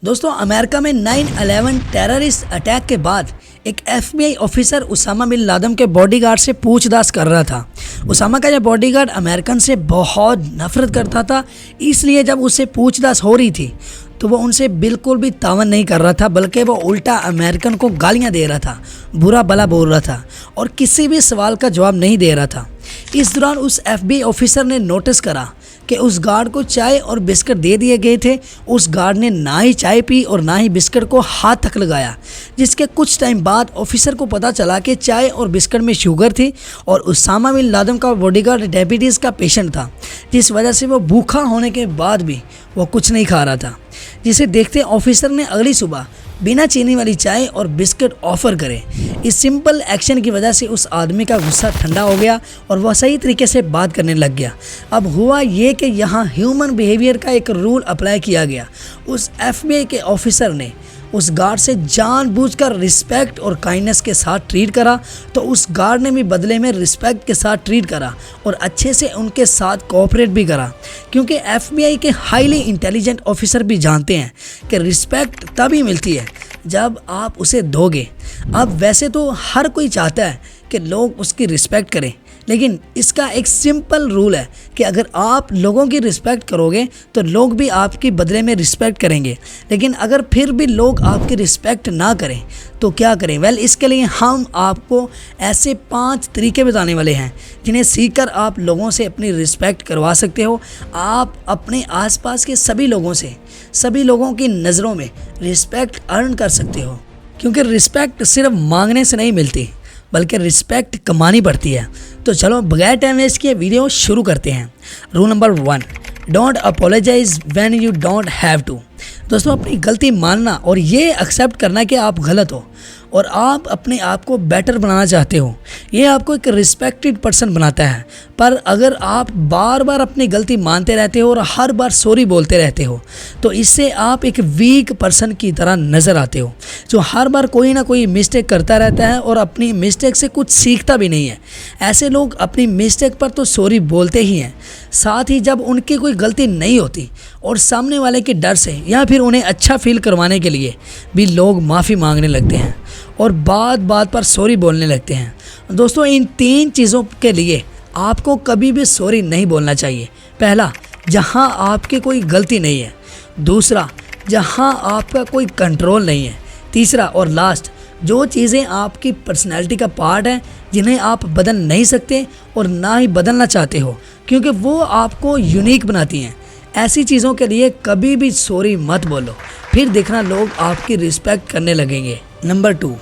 दोस्तों अमेरिका में 9/11 terrorist attack के बाद एक FBI officer Osama bin Laden के बॉडीगार्ड से पूछताछ कर रहा था। उसामा का यह बॉडीगार्ड अमेरिकन से बहुत नफरत करता था, इसलिए जब उससे पूछताछ हो रही थी तो वो उनसे बिल्कुल भी तावन नहीं कर रहा था, बल्कि वो उल्टा अमेरिकन को गालियां दे रहा था, बुरा भला बोल रहा था और किसी भी सवाल का जवाब नहीं दे रहा था। इस दौरान उस FBI ऑफिसर ने नोटिस करा कि उस गार्ड को चाय और बिस्किट दे दिए गए थे। उस गार्ड ने ना ही चाय पी और ना ही बिस्किट को हाथ तक लगाया, जिसके कुछ टाइम बाद ऑफिसर को पता चला कि चाय और बिस्किट में शुगर थी और उसामा बिन लादेन का बॉडीगार्ड डायबिटीज़ का पेशेंट था, जिस वजह से वो भूखा होने के बाद भी वो कुछ नहीं खा रहा था। जिसे देखते ऑफिसर ने अगली सुबह बिना चीनी वाली चाय और बिस्किट ऑफर करे। इस सिंपल एक्शन की वजह से उस आदमी का गुस्सा ठंडा हो गया और वह सही तरीके से बात करने लग गया। अब हुआ ये कि यहाँ ह्यूमन बिहेवियर का एक रूल अप्लाई किया गया। उस FBI के ऑफिसर ने उस गार्ड से जानबूझकर रिस्पेक्ट और काइंडनेस के साथ ट्रीट करा, तो उस गार्ड ने भी बदले में रिस्पेक्ट के साथ ट्रीट करा और अच्छे से उनके साथ कोऑपरेट भी करा, क्योंकि FBI के हाईली इंटेलिजेंट ऑफिसर भी जानते हैं कि रिस्पेक्ट तभी मिलती है जब आप उसे दोगे। अब वैसे तो हर कोई चाहता है कि लोग उसकी रिस्पेक्ट करें, लेकिन इसका एक सिंपल रूल है कि अगर आप लोगों की रिस्पेक्ट करोगे तो लोग भी आपकी बदले में रिस्पेक्ट करेंगे। लेकिन अगर फिर भी लोग आपकी रिस्पेक्ट ना करें तो क्या करें? इसके लिए हम आपको ऐसे 5 तरीके बताने वाले हैं जिन्हें सीखकर आप लोगों से अपनी रिस्पेक्ट करवा सकते हो। आप अपने आसपास के सभी लोगों से, सभी लोगों की नज़रों में रिस्पेक्ट अर्न कर सकते हो, क्योंकि रिस्पेक्ट सिर्फ मांगने से नहीं मिलती बल्कि रिस्पेक्ट कमानी पड़ती है। तो चलो बगैर टाइम वेस्ट किए वीडियो शुरू करते हैं। Rule number 1, don't apologize when you don't have to. दोस्तों अपनी गलती मानना और ये एक्सेप्ट करना कि आप गलत हो और आप अपने आप को बेटर बनाना चाहते हो, ये आपको एक रिस्पेक्टेड पर्सन बनाता है। पर अगर आप बार बार अपनी गलती मानते रहते हो और हर बार सॉरी बोलते रहते हो तो इससे आप एक वीक पर्सन की तरह नज़र आते हो, जो हर बार कोई ना कोई मिस्टेक करता रहता है और अपनी मिस्टेक से कुछ सीखता भी नहीं है। ऐसे लोग अपनी मिस्टेक पर तो सॉरी बोलते ही हैं, साथ ही जब उनकी कोई गलती नहीं होती और सामने वाले के डर से या फिर उन्हें अच्छा फील करवाने के लिए भी लोग माफ़ी मांगने लगते हैं और बात बात पर सॉरी बोलने लगते हैं। दोस्तों इन 3 चीज़ों के लिए आपको कभी भी सॉरी नहीं बोलना चाहिए। पहला, जहां आपकी कोई गलती नहीं है। दूसरा, जहां आपका कोई कंट्रोल नहीं है। तीसरा और लास्ट, जो चीज़ें आपकी पर्सनैलिटी का पार्ट है जिन्हें आप बदल नहीं सकते और ना ही बदलना चाहते हो, क्योंकि वो आपको यूनिक बनाती हैं। ऐसी चीज़ों के लिए कभी भी सॉरी मत बोलो, फिर देखना लोग आपकी रिस्पेक्ट करने लगेंगे। Number 2,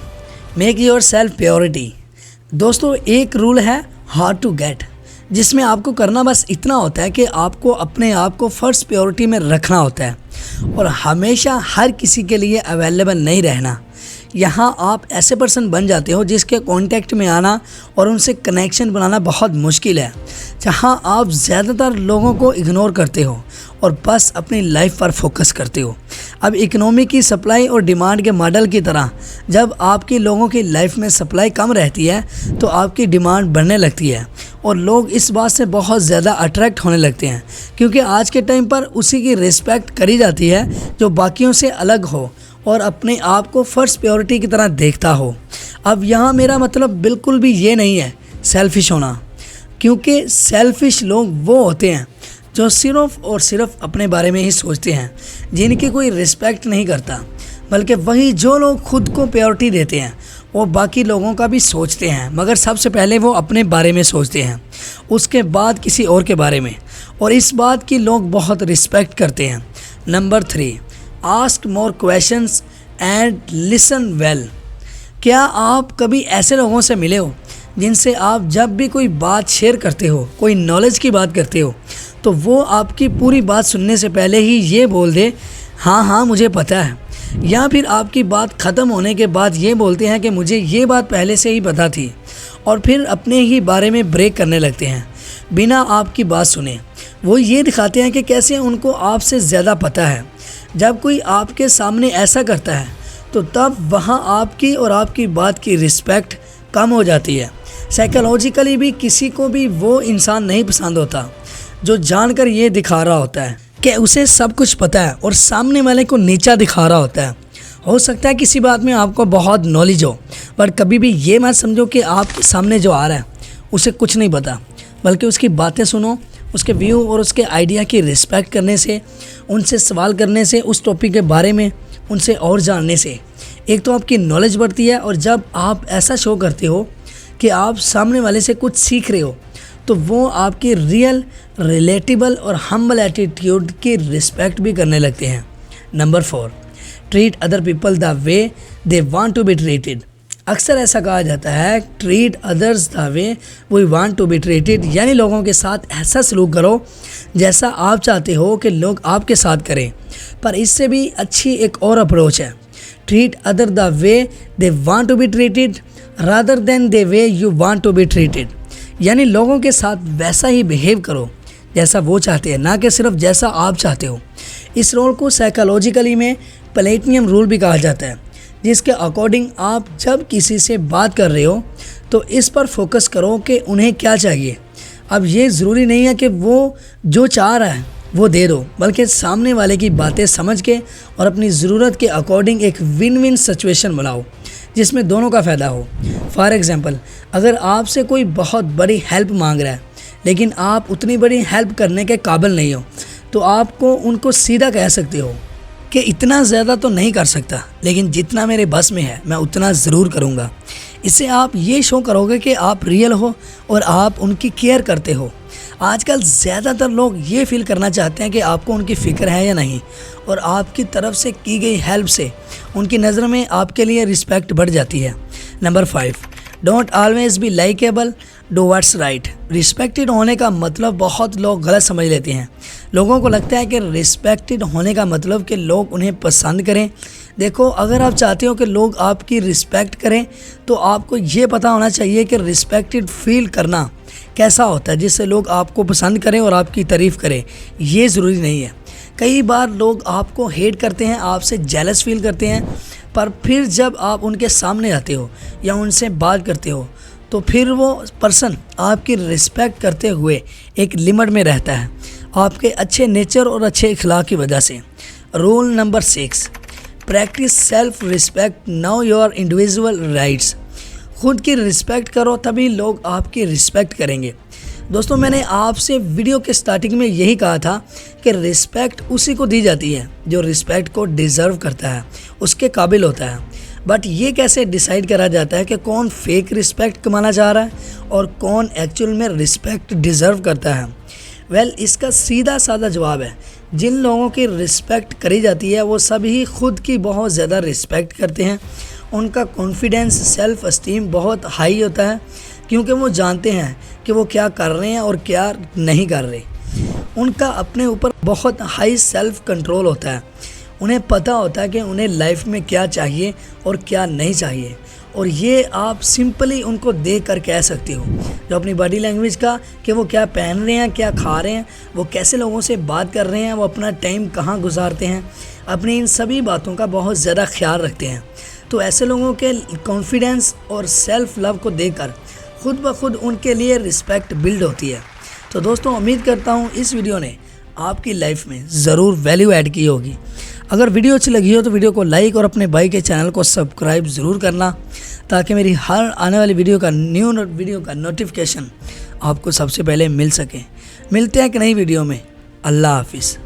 make your self purity. दोस्तों एक रूल है हार्ड टू गेट, जिसमें आपको करना बस इतना होता है कि आपको अपने आप को फर्स्ट प्योरिटी में रखना होता है और हमेशा हर किसी के लिए अवेलेबल नहीं रहना। यहाँ आप ऐसे पर्सन बन जाते हो जिसके कांटेक्ट में आना और उनसे कनेक्शन बनाना बहुत मुश्किल है, जहाँ आप ज़्यादातर लोगों को इग्नोर करते हो और बस अपनी लाइफ पर फोकस करते हो। अब इकोनॉमी की सप्लाई और डिमांड के मॉडल की तरह जब आपकी लोगों की लाइफ में सप्लाई कम रहती है तो आपकी डिमांड बढ़ने लगती है और लोग इस बात से बहुत ज़्यादा अट्रैक्ट होने लगते हैं, क्योंकि आज के टाइम पर उसी की रिस्पेक्ट करी जाती है जो बाकियों से अलग हो और अपने आप को फर्स्ट प्रायोरिटी की तरह देखता हो। अब यहाँ मेरा मतलब बिल्कुल भी ये नहीं है सेल्फिश होना, क्योंकि सेल्फिश लोग वो होते हैं जो सिर्फ और सिर्फ अपने बारे में ही सोचते हैं, जिनकी कोई रिस्पेक्ट नहीं करता, बल्कि वही जो लोग खुद को प्रायोरिटी देते हैं वो बाकी लोगों का भी सोचते हैं, मगर सबसे पहले वो अपने बारे में सोचते हैं, उसके बाद किसी और के बारे में, और इस बात की लोग बहुत रिस्पेक्ट करते हैं। Number 3, ask more questions and listen well. क्या आप कभी ऐसे लोगों से मिले हो जिनसे आप जब भी कोई बात शेयर करते हो, कोई नॉलेज की बात करते हो, तो वो आपकी पूरी बात सुनने से पहले ही ये बोल दे हाँ हाँ मुझे पता है, या फिर आपकी बात ख़त्म होने के बाद ये बोलते हैं कि मुझे ये बात पहले से ही पता थी, और फिर अपने ही बारे में ब्रेक करने लगते हैं बिना आपकी बात सुने। वो ये दिखाते हैं कि कैसे उनको आपसे ज़्यादा पता है। जब कोई आपके सामने ऐसा करता है तो तब वहाँ आपकी और आपकी बात की रिस्पेक्ट कम हो जाती है। साइकोलॉजिकली भी किसी को भी वो इंसान नहीं पसंद होता जो जानकर ये दिखा रहा होता है कि उसे सब कुछ पता है और सामने वाले को नीचा दिखा रहा होता है। हो सकता है किसी बात में आपको बहुत नॉलेज हो, पर कभी भी ये मत समझो कि आपके सामने जो आ रहा है उसे कुछ नहीं पता, बल्कि उसकी बातें सुनो, उसके व्यू और उसके आइडिया की रिस्पेक्ट करने से, उनसे सवाल करने से, उस टॉपिक के बारे में उनसे और जानने से एक तो आपकी नॉलेज बढ़ती है, और जब आप ऐसा शो करते हो कि आप सामने वाले से कुछ सीख रहे हो, तो वो आपकी रियल, रिलेटेबल और हम्बल एटीट्यूड की रिस्पेक्ट भी करने लगते हैं। Number 4, treat other people the way they want to be treated. अक्सर ऐसा कहा जाता है, treat others the way we want to be treated, यानी लोगों के साथ ऐसा सलूक करो जैसा आप चाहते हो कि लोग आपके साथ करें। पर इससे भी अच्छी एक और अप्रोच है, treat other the way they want to be treated rather than the way you want to be treated, यानी लोगों के साथ वैसा ही बिहेव करो जैसा वो चाहते हैं, ना कि सिर्फ जैसा आप चाहते हो। इस रोल को साइकोलॉजिकली में प्लेटिनियम रूल भी कहा जाता है, जिसके अकॉर्डिंग आप जब किसी से बात कर रहे हो तो इस पर फोकस करो कि उन्हें क्या चाहिए। अब ये ज़रूरी नहीं है कि वो जो चाह रहा है वो दे दो, बल्कि सामने वाले की बातें समझ के और अपनी ज़रूरत के अकॉर्डिंग एक विन विन सिचुएशन बनाओ जिसमें दोनों का फ़ायदा हो। फॉर एग्ज़ाम्पल, अगर आपसे कोई बहुत बड़ी हेल्प मांग रहा है लेकिन आप उतनी बड़ी हेल्प करने के काबिल नहीं हो, तो आपको उनको सीधा कह सकते हो कि इतना ज़्यादा तो नहीं कर सकता, लेकिन जितना मेरे बस में है मैं उतना ज़रूर करूँगा। इससे आप ये शो करोगे कि आप रियल हो और आप उनकी केयर करते हो। आजकल ज़्यादातर लोग ये फील करना चाहते हैं कि आपको उनकी फ़िक्र है या नहीं, और आपकी तरफ से की गई हेल्प से उनकी नज़र में आपके लिए रिस्पेक्ट बढ़ जाती है। Number 5, don't always be likeable, do what's right. Respected होने का मतलब बहुत लोग गलत समझ लेते हैं। लोगों को लगता है कि रिस्पेक्टेड होने का मतलब कि लोग उन्हें पसंद करें। देखो, अगर आप चाहते हो कि लोग आपकी रिस्पेक्ट करें, तो आपको ये पता होना चाहिए कि रिस्पेक्टेड फील करना कैसा होता है, जिससे लोग आपको पसंद करें और आपकी तारीफ़ करें। ये ज़रूरी नहीं है। कई बार लोग आपको हेट करते हैं, आपसे जेलस फील करते हैं, पर फिर जब आप उनके सामने आते हो या उनसे बात करते हो, तो फिर वो पर्सन आपकी रिस्पेक्ट करते हुए एक लिमिट में रहता है, आपके अच्छे नेचर और अच्छे अखलाक की वजह से। Rule number 6, practice self respect, know your individual rights. खुद की रिस्पेक्ट करो, तभी लोग आपकी रिस्पेक्ट करेंगे। दोस्तों, मैंने आपसे वीडियो के स्टार्टिंग में यही कहा था कि रिस्पेक्ट उसी को दी जाती है जो रिस्पेक्ट को डिज़र्व करता है, उसके काबिल होता है। बट ये कैसे डिसाइड करा जाता है कि कौन फेक रिस्पेक्ट कमाना चाह रहा है और कौन एक्चुअल में रिस्पेक्ट डिज़र्व करता है? वेल, इसका सीधा साधा जवाब है, जिन लोगों की रिस्पेक्ट करी जाती है वो सभी खुद की बहुत ज़्यादा रिस्पेक्ट करते हैं। उनका कॉन्फिडेंस, सेल्फ एस्टीम बहुत हाई होता है, क्योंकि वो जानते हैं कि वो क्या कर रहे हैं और क्या नहीं कर रहे। उनका अपने ऊपर बहुत हाई सेल्फ कंट्रोल होता है। उन्हें पता होता है कि उन्हें लाइफ में क्या चाहिए और क्या नहीं चाहिए, और ये आप सिंपली उनको देख कर कह सकते हो। जो अपनी बॉडी लैंग्वेज का, कि वो क्या पहन रहे हैं, क्या खा रहे हैं, वो कैसे लोगों से बात कर रहे हैं, वो अपना टाइम कहाँ गुजारते हैं, अपनी इन सभी बातों का बहुत ज़्यादा ख्याल रखते हैं। तो ऐसे लोगों के कॉन्फिडेंस और सेल्फ लव को देखकर खुद ब खुद उनके लिए रिस्पेक्ट बिल्ड होती है। तो दोस्तों, उम्मीद करता हूँ इस वीडियो ने आपकी लाइफ में ज़रूर वैल्यू ऐड की होगी। अगर वीडियो अच्छी लगी हो तो वीडियो को लाइक और अपने भाई के चैनल को सब्सक्राइब ज़रूर करना, ताकि मेरी हर आने वाली वीडियो का नोटिफिकेशन आपको सबसे पहले मिल सके। मिलते हैं एक नई वीडियो में। अल्लाह हाफिज़।